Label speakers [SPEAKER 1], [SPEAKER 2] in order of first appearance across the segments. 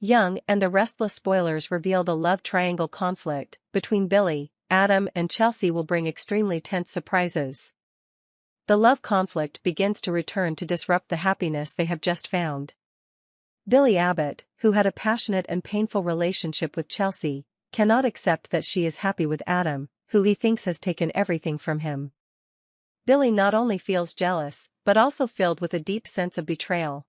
[SPEAKER 1] Young and the Restless spoilers reveal the love triangle conflict between Billy, Adam and Chelsea will bring extremely tense surprises. The love conflict begins to return to disrupt the happiness they have just found. Billy Abbott, who had a passionate and painful relationship with Chelsea, cannot accept that she is happy with Adam, who he thinks has taken everything from him. Billy not only feels jealous, but also filled with a deep sense of betrayal.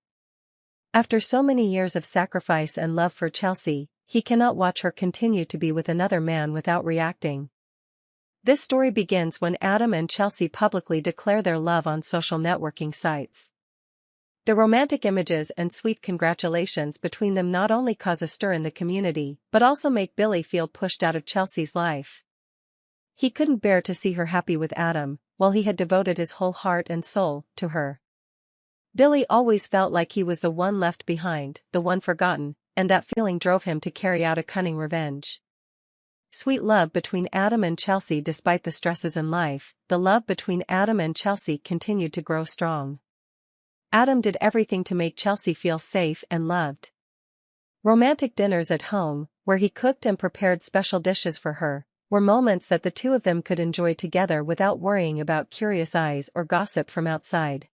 [SPEAKER 1] After so many years of sacrifice and love for Chelsea, he cannot watch her continue to be with another man without reacting. This story begins when Adam and Chelsea publicly declare their love on social networking sites. The romantic images and sweet congratulations between them not only cause a stir in the community but also make Billy feel pushed out of Chelsea's life. He couldn't bear to see her happy with Adam, while he had devoted his whole heart and soul to her. Billy always felt like he was the one left behind, the one forgotten, and that feeling drove him to carry out a cunning revenge. Sweet love between Adam and Chelsea. Despite the stresses in life, the love between Adam and Chelsea continued to grow strong. Adam did everything to make Chelsea feel safe and loved. Romantic dinners at home, where he cooked and prepared special dishes for her, were moments that the two of them could enjoy together without worrying about curious eyes or gossip from outside.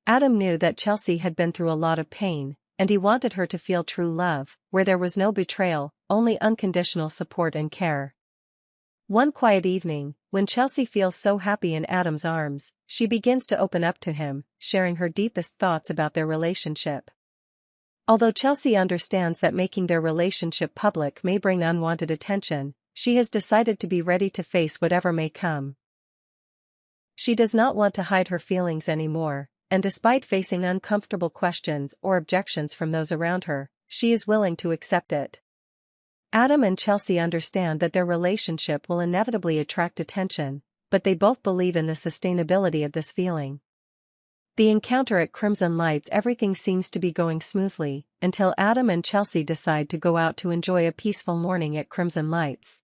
[SPEAKER 1] Adam knew that Chelsea had been through a lot of pain, and he wanted her to feel true love, where there was no betrayal, only unconditional support and care. One quiet evening, when Chelsea feels so happy in Adam's arms, she begins to open up to him, sharing her deepest thoughts about their relationship. Although Chelsea understands that making their relationship public may bring unwanted attention, she has decided to be ready to face whatever may come. She does not want to hide her feelings anymore, and despite facing uncomfortable questions or objections from those around her, she is willing to accept it. Adam and Chelsea understand that their relationship will inevitably attract attention, but they both believe in the sustainability of this feeling. The encounter at Crimson Lights. Everything seems to be going smoothly, until Adam and Chelsea decide to go out to enjoy a peaceful morning at Crimson Lights.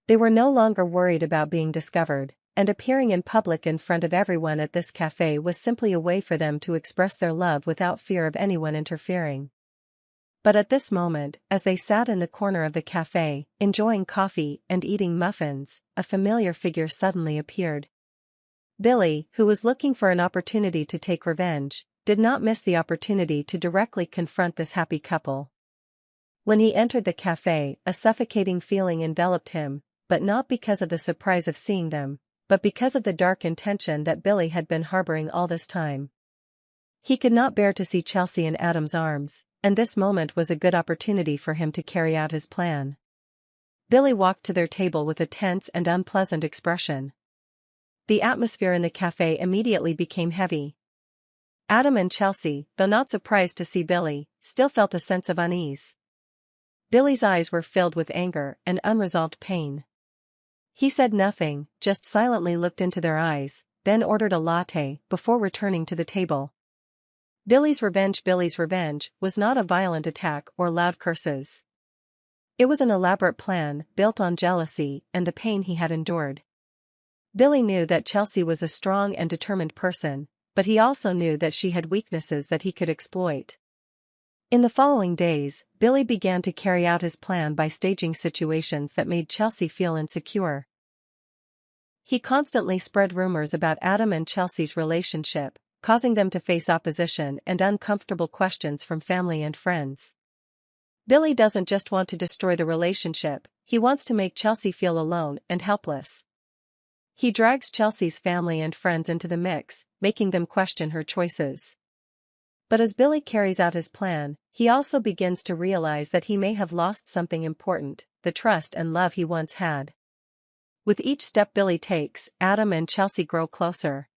[SPEAKER 1] They were no longer worried about being discovered, and appearing in public in front of everyone at this cafe was simply a way for them to express their love without fear of anyone interfering. But at this moment, as they sat in the corner of the cafe, enjoying coffee and eating muffins, a familiar figure suddenly appeared. Billy, who was looking for an opportunity to take revenge, did not miss the opportunity to directly confront this happy couple. When he entered the cafe, a suffocating feeling enveloped him, but not because of the surprise of seeing them, but because of the dark intention that Billy had been harboring all this time. He could not bear to see Chelsea in Adam's arms, and this moment was a good opportunity for him to carry out his plan. Billy walked to their table with a tense and unpleasant expression. The atmosphere in the cafe immediately became heavy. Adam and Chelsea, though not surprised to see Billy, still felt a sense of unease. Billy's eyes were filled with anger and unresolved pain. He said nothing, just silently looked into their eyes, then ordered a latte before returning to the table. Billy's revenge was not a violent attack or loud curses. It was an elaborate plan built on jealousy and the pain he had endured. Billy knew that Chelsea was a strong and determined person, but he also knew that she had weaknesses that he could exploit. In the following days, Billy began to carry out his plan by staging situations that made Chelsea feel insecure. He constantly spread rumors about Adam and Chelsea's relationship, causing them to face opposition and uncomfortable questions from family and friends. Billy doesn't just want to destroy the relationship, he wants to make Chelsea feel alone and helpless. He drags Chelsea's family and friends into the mix, making them question her choices. But as Billy carries out his plan, he also begins to realize that he may have lost something important, the trust and love he once had. With each step Billy takes, Adam and Chelsea grow closer.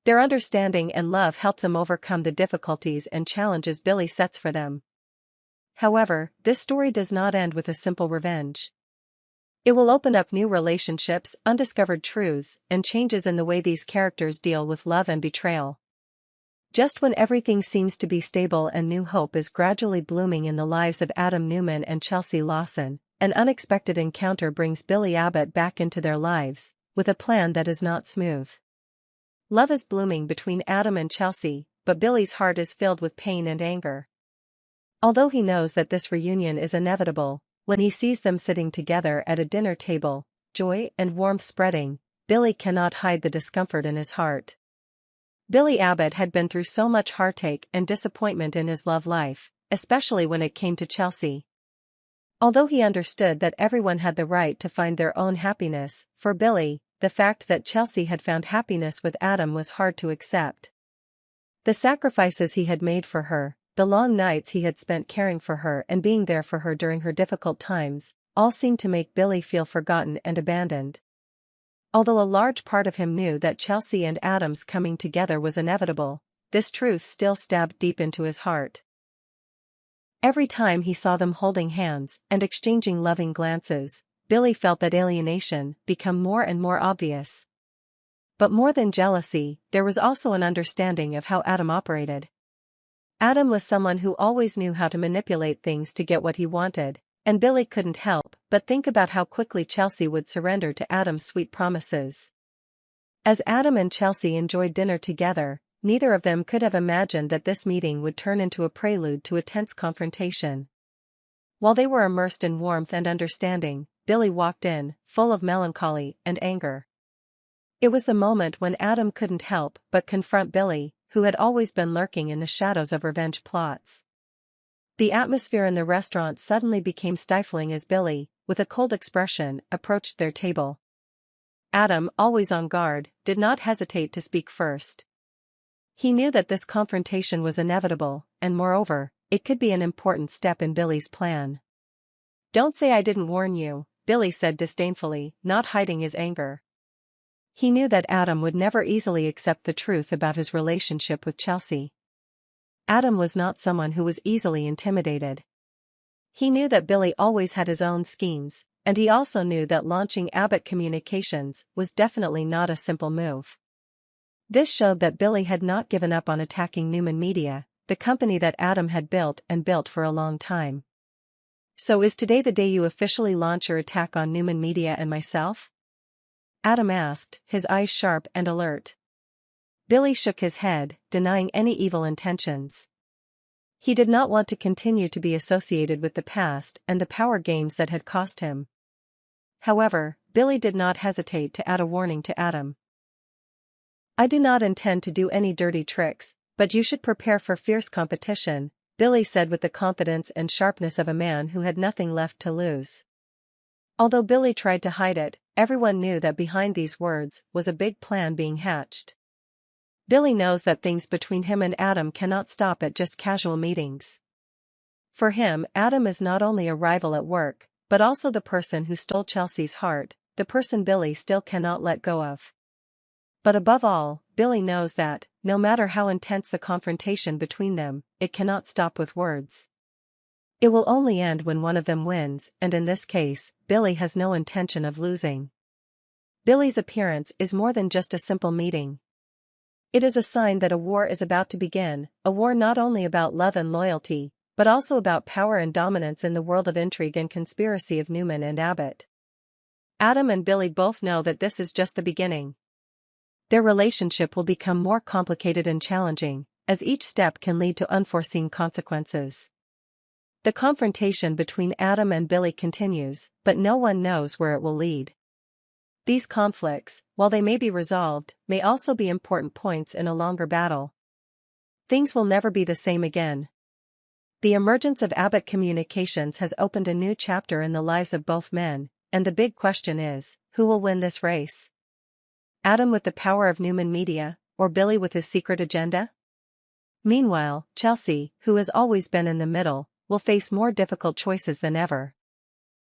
[SPEAKER 1] Their understanding and love help them overcome the difficulties and challenges Billy sets for them. However, this story does not end with a simple revenge. It will open up new relationships, undiscovered truths, and changes in the way these characters deal with love and betrayal. Just when everything seems to be stable and new hope is gradually blooming in the lives of Adam Newman and Chelsea Lawson, an unexpected encounter brings Billy Abbott back into their lives, with a plan that is not smooth. Love is blooming between Adam and Chelsea, but Billy's heart is filled with pain and anger. Although he knows that this reunion is inevitable, when he sees them sitting together at a dinner table, joy and warmth spreading, Billy cannot hide the discomfort in his heart. Billy Abbott had been through so much heartache and disappointment in his love life, especially when it came to Chelsea. Although he understood that everyone had the right to find their own happiness, for Billy, the fact that Chelsea had found happiness with Adam was hard to accept. The sacrifices he had made for her, the long nights he had spent caring for her and being there for her during her difficult times, all seemed to make Billy feel forgotten and abandoned. Although a large part of him knew that Chelsea and Adam's coming together was inevitable, this truth still stabbed deep into his heart. Every time he saw them holding hands and exchanging loving glances, Billy felt that alienation become more and more obvious. But more than jealousy, there was also an understanding of how Adam operated. Adam was someone who always knew how to manipulate things to get what he wanted, and Billy couldn't help but think about how quickly Chelsea would surrender to Adam's sweet promises. As Adam and Chelsea enjoyed dinner together, neither of them could have imagined that this meeting would turn into a prelude to a tense confrontation. While they were immersed in warmth and understanding, Billy walked in, full of melancholy and anger. It was the moment when Adam couldn't help but confront Billy, who had always been lurking in the shadows of revenge plots. The atmosphere in the restaurant suddenly became stifling as Billy, with a cold expression, approached their table. Adam, always on guard, did not hesitate to speak first. He knew that this confrontation was inevitable, and moreover, it could be an important step in Billy's plan. "Don't say I didn't warn you," Billy said disdainfully, not hiding his anger. He knew that Adam would never easily accept the truth about his relationship with Chelsea. Adam was not someone who was easily intimidated. He knew that Billy always had his own schemes, and he also knew that launching Abbott Communications was definitely not a simple move. This showed that Billy had not given up on attacking Newman Media, the company that Adam had built for a long time. "So is today the day you officially launch your attack on Newman Media and myself?" Adam asked, his eyes sharp and alert. Billy shook his head, denying any evil intentions. He did not want to continue to be associated with the past and the power games that had cost him. However, Billy did not hesitate to add a warning to Adam. "I do not intend to do any dirty tricks, but you should prepare for fierce competition," Billy said with the confidence and sharpness of a man who had nothing left to lose. Although Billy tried to hide it, everyone knew that behind these words was a big plan being hatched. Billy knows that things between him and Adam cannot stop at just casual meetings. For him, Adam is not only a rival at work, but also the person who stole Chelsea's heart, the person Billy still cannot let go of. But above all, Billy knows that, no matter how intense the confrontation between them, it cannot stop with words. It will only end when one of them wins, and in this case, Billy has no intention of losing. Billy's appearance is more than just a simple meeting. It is a sign that a war is about to begin, a war not only about love and loyalty, but also about power and dominance in the world of intrigue and conspiracy of Newman and Abbott. Adam and Billy both know that this is just the beginning. Their relationship will become more complicated and challenging, as each step can lead to unforeseen consequences. The confrontation between Adam and Billy continues, but no one knows where it will lead. These conflicts, while they may be resolved, may also be important points in a longer battle. Things will never be the same again. The emergence of Abbott Communications has opened a new chapter in the lives of both men, and the big question is, who will win this race? Adam with the power of Newman Media, or Billy with his secret agenda? Meanwhile, Chelsea, who has always been in the middle, will face more difficult choices than ever.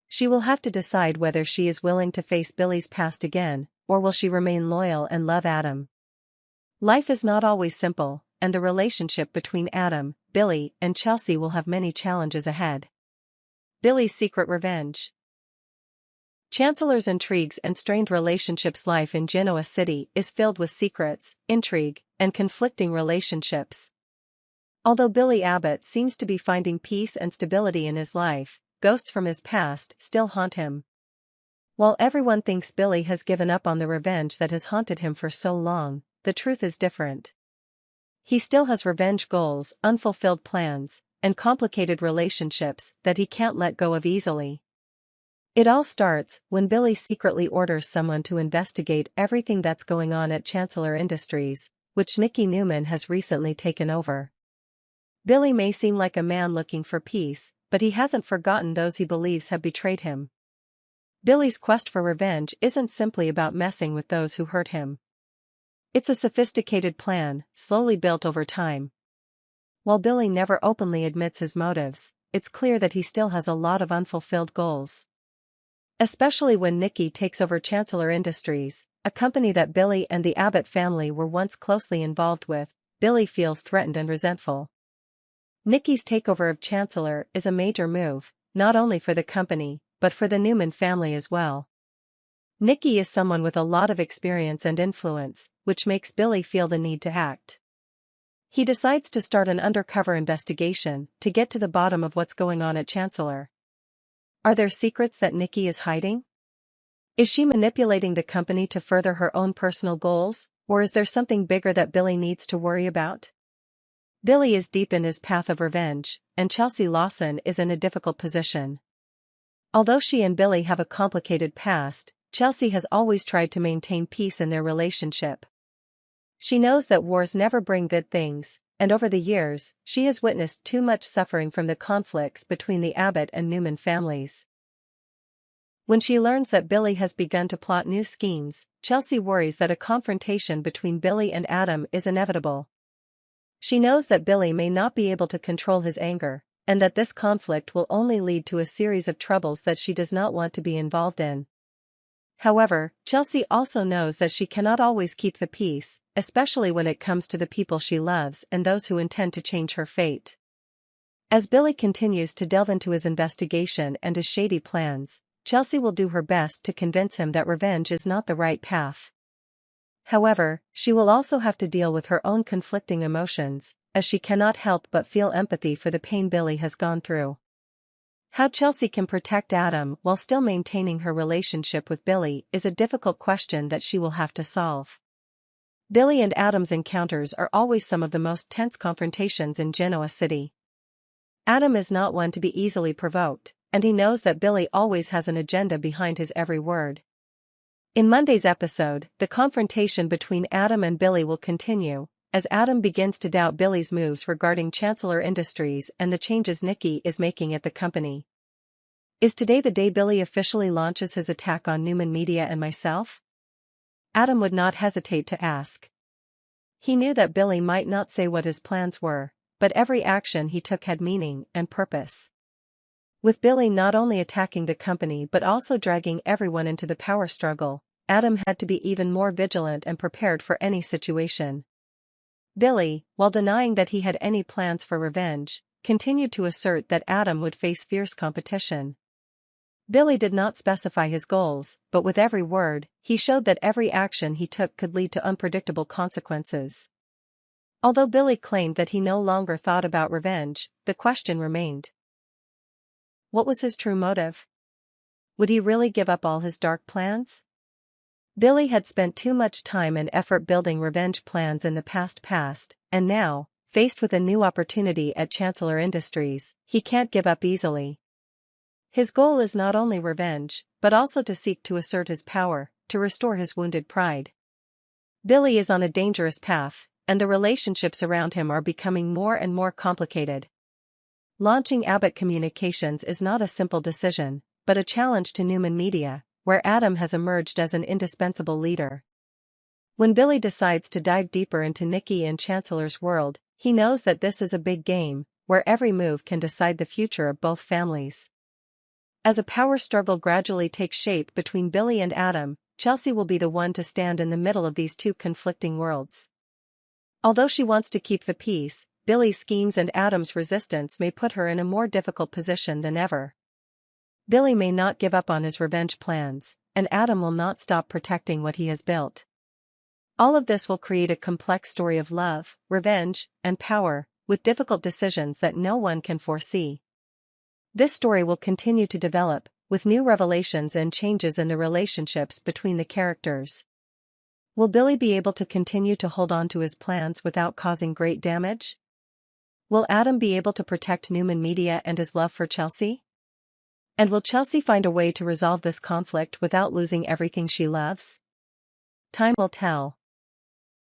[SPEAKER 1] She will have to decide whether she is willing to face Billy's past again, or will she remain loyal and love Adam. Life is not always simple, and the relationship between Adam, Billy, and Chelsea will have many challenges ahead. Billy's secret revenge. Chancellor's intrigues and strained relationships. Life in Genoa City is filled with secrets, intrigue, and conflicting relationships. Although Billy Abbott seems to be finding peace and stability in his life, ghosts from his past still haunt him. While everyone thinks Billy has given up on the revenge that has haunted him for so long, the truth is different. He still has revenge goals, unfulfilled plans, and complicated relationships that he can't let go of easily. It all starts when Billy secretly orders someone to investigate everything that's going on at Chancellor Industries, which Nikki Newman has recently taken over. Billy may seem like a man looking for peace, but he hasn't forgotten those he believes have betrayed him. Billy's quest for revenge isn't simply about messing with those who hurt him. It's a sophisticated plan, slowly built over time. While Billy never openly admits his motives, it's clear that he still has a lot of unfulfilled goals. Especially when Nikki takes over Chancellor Industries, a company that Billy and the Abbott family were once closely involved with, Billy feels threatened and resentful. Nikki's takeover of Chancellor is a major move, not only for the company, but for the Newman family as well. Nikki is someone with a lot of experience and influence, which makes Billy feel the need to act. He decides to start an undercover investigation to get to the bottom of what's going on at Chancellor. Are there secrets that Nikki is hiding? Is she manipulating the company to further her own personal goals, or is there something bigger that Billy needs to worry about? Billy is deep in his path of revenge, and Chelsea Lawson is in a difficult position. Although she and Billy have a complicated past, Chelsea has always tried to maintain peace in their relationship. She knows that wars never bring good things, and over the years, she has witnessed too much suffering from the conflicts between the Abbott and Newman families. When she learns that Billy has begun to plot new schemes, Chelsea worries that a confrontation between Billy and Adam is inevitable. She knows that Billy may not be able to control his anger, and that this conflict will only lead to a series of troubles that she does not want to be involved in. However, Chelsea also knows that she cannot always keep the peace, especially when it comes to the people she loves and those who intend to change her fate. As Billy continues to delve into his investigation and his shady plans, Chelsea will do her best to convince him that revenge is not the right path. However, she will also have to deal with her own conflicting emotions, as she cannot help but feel empathy for the pain Billy has gone through. How Chelsea can protect Adam while still maintaining her relationship with Billy is a difficult question that she will have to solve. Billy and Adam's encounters are always some of the most tense confrontations in Genoa City. Adam is not one to be easily provoked, and he knows that Billy always has an agenda behind his every word. In Monday's episode, the confrontation between Adam and Billy will continue, as Adam begins to doubt Billy's moves regarding Chancellor Industries and the changes Nikki is making at the company. Is today the day Billy officially launches his attack on Newman Media and myself? Adam would not hesitate to ask. He knew that Billy might not say what his plans were, but every action he took had meaning and purpose. With Billy not only attacking the company but also dragging everyone into the power struggle, Adam had to be even more vigilant and prepared for any situation. Billy, while denying that he had any plans for revenge, continued to assert that Adam would face fierce competition. Billy did not specify his goals, but with every word, he showed that every action he took could lead to unpredictable consequences. Although Billy claimed that he no longer thought about revenge, the question remained. What was his true motive? Would he really give up all his dark plans? Billy had spent too much time and effort building revenge plans in the past, and now, faced with a new opportunity at Chancellor Industries, he can't give up easily. His goal is not only revenge, but also to seek to assert his power, to restore his wounded pride. Billy is on a dangerous path, and the relationships around him are becoming more and more complicated. Launching Abbott Communications is not a simple decision, but a challenge to Newman Media, where Adam has emerged as an indispensable leader. When Billy decides to dive deeper into Nikki and Chancellor's world, he knows that this is a big game, where every move can decide the future of both families. As a power struggle gradually takes shape between Billy and Adam, Chelsea will be the one to stand in the middle of these two conflicting worlds. Although she wants to keep the peace, Billy's schemes and Adam's resistance may put her in a more difficult position than ever. Billy may not give up on his revenge plans, and Adam will not stop protecting what he has built. All of this will create a complex story of love, revenge, and power, with difficult decisions that no one can foresee. This story will continue to develop, with new revelations and changes in the relationships between the characters. Will Billy be able to continue to hold on to his plans without causing great damage? Will Adam be able to protect Newman Media and his love for Chelsea? And will Chelsea find a way to resolve this conflict without losing everything she loves? Time will tell.